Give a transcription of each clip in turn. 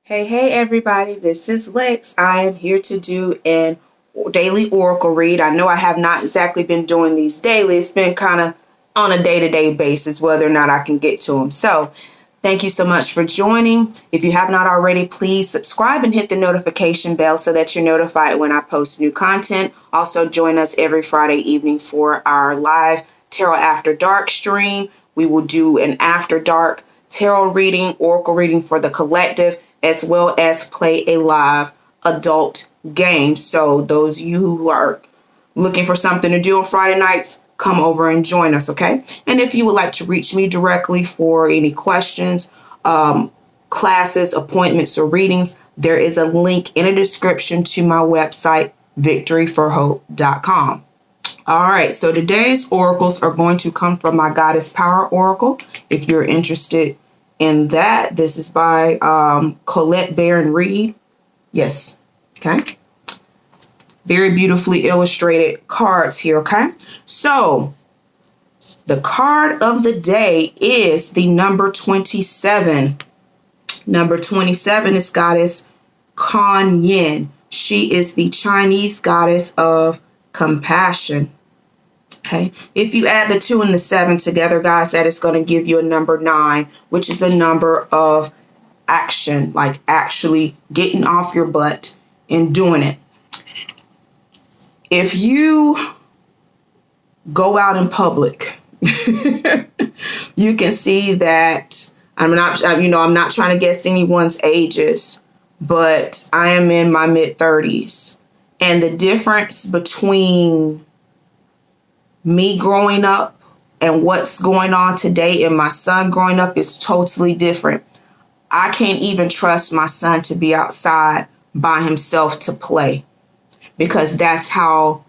Hey, everybody, this is Lex. I am here to do an daily oracle read. I know I have not exactly been doing these daily. It's been kind of on a day-to-day basis, whether or not I can get to them. So thank you so much for joining. If you have not already, please subscribe and hit the notification bell so that you're notified when I post new content. Also, join us every Friday evening for our live Tarot After Dark stream. We will do an After Dark tarot reading, oracle reading for the collective, as well as play a live adult game. So those of you who are looking for something to do on Friday nights, come over and join us, okay? And if you would like to reach me directly for any questions, classes, appointments, or readings, there is a link in the description to my website, victoryforhope.com. All right, so today's oracles are going to come from my Goddess Power Oracle. If you're interested in that, this is by Colette Baron Reed. Yes, okay. Very beautifully illustrated cards here, okay? So the card of the day is the number 27. Number 27 is Goddess Kuan Yin. She is the Chinese goddess of compassion. Okay, if you add the 2 and the 7 together, guys, that is going to give you a number 9, which is a number of action, like actually getting off your butt and doing it. If you go out in public, you can see that I'm not trying to guess anyone's ages, but I am in my mid-30s. And the difference between me growing up and what's going on today and my son growing up is totally different. I can't even trust my son to be outside by himself to play, because that's how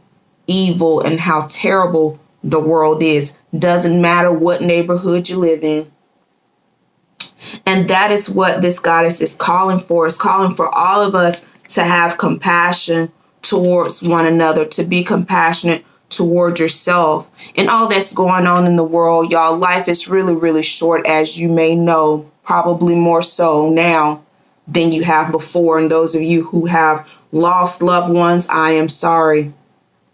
evil and how terrible the world is. Doesn't matter what neighborhood you live in. And that is what this goddess is calling for. It's calling for all of us to have compassion towards one another, to be compassionate toward yourself and all that's going on in the world. Y'all, life is really, really short, as you may know, probably more so now than you have before. And those of you who have lost loved ones, I am sorry.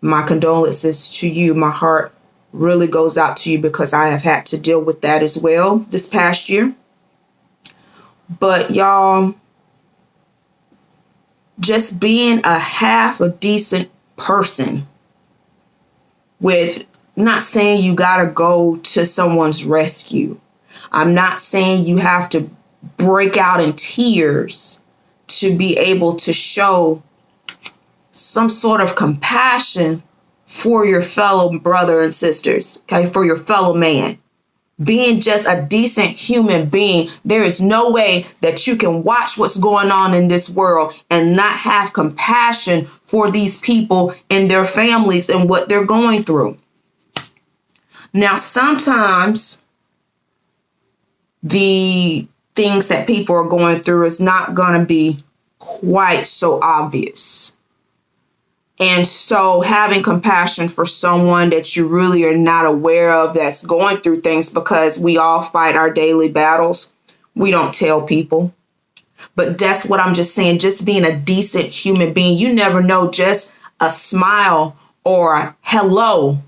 My condolences to you. My heart really goes out to you, because I have had to deal with that as well this past year. But y'all, just being a half a decent person, with not saying you gotta go to someone's rescue. I'm not saying you have to break out in tears to be able to show some sort of compassion for your fellow brother and sisters, okay, for your fellow man. Being just a decent human being, there is no way that you can watch what's going on in this world and not have compassion for these people and their families and what they're going through. Now, sometimes the things that people are going through is not going to be quite so obvious. And so having compassion for someone that you really are not aware of that's going through things, because we all fight our daily battles. We don't tell people. But that's what I'm just saying. Just being a decent human being, you never know, just a smile or a hello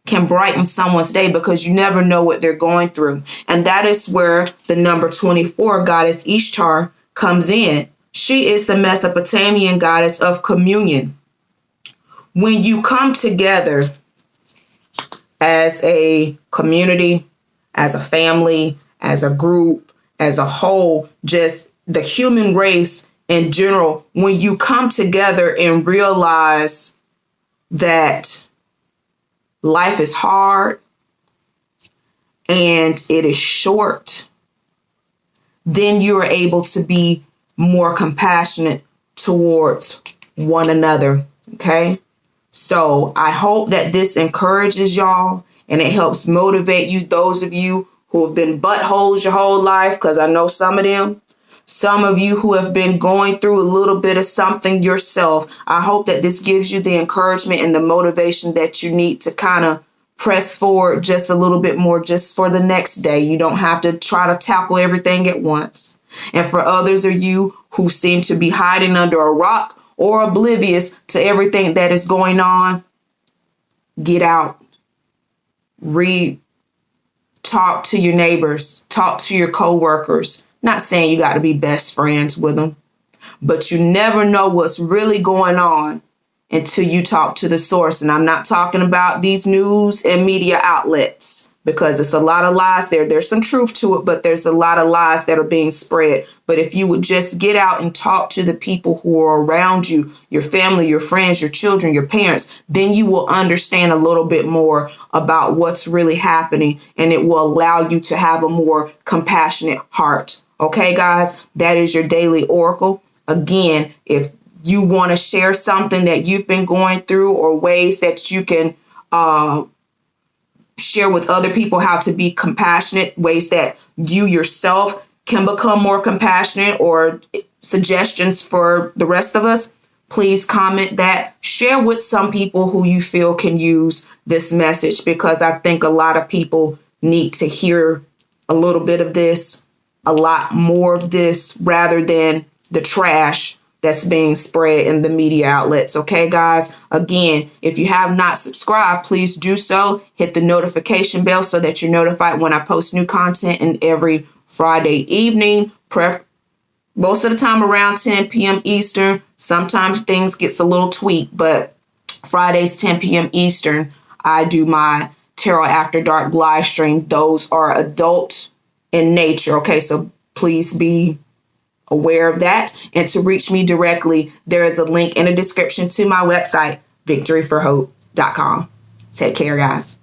can brighten someone's day, because you never know what they're going through. And that is where the number 24, Goddess Ishtar, comes in. She is the Mesopotamian goddess of communion. When you come together as a community, as a family, as a group, as a whole, just the human race in general, when you come together and realize that life is hard and it is short, then you are able to be more compassionate towards one another, okay? So I hope that this encourages y'all and it helps motivate you, those of you who have been buttholes your whole life, because I know some of them. Some of you who have been going through a little bit of something yourself. I hope that this gives you the encouragement and the motivation that you need to kind of press forward just a little bit more just for the next day. You don't have to try to tackle everything at once. And for others of you who seem to be hiding under a rock or oblivious to everything that is going on, get out. Read. Talk to your neighbors. Talk to your coworkers. Not saying you got to be best friends with them, but you never know what's really going on until you talk to the source. And I'm not talking about these news and media outlets, because it's a lot of lies there. There's some truth to it, but there's a lot of lies that are being spread. But if you would just get out and talk to the people who are around you, your family, your friends, your children, your parents, then you will understand a little bit more about what's really happening, and it will allow you to have a more compassionate heart. Okay, guys, that is your daily oracle. Again, if you want to share something that you've been going through, or ways that you can share with other people how to be compassionate, ways that you yourself can become more compassionate, or suggestions for the rest of us, please comment that. Share with some people who you feel can use this message, because I think a lot of people need to hear a little bit of this, a lot more of this, rather than the trash that's being spread in the media outlets. Okay, guys, again, if you have not subscribed, please do so. Hit the notification bell so that you're notified when I post new content, and every Friday evening, most of the time around 10 p.m. Eastern. Sometimes things gets a little tweaked, but Fridays, 10 p.m. Eastern, I do my Tarot After Dark live streams. Those are adult in nature. Okay, so please be aware of that. And to reach me directly, there is a link in the description to my website, victoryforhope.com. Take care, guys.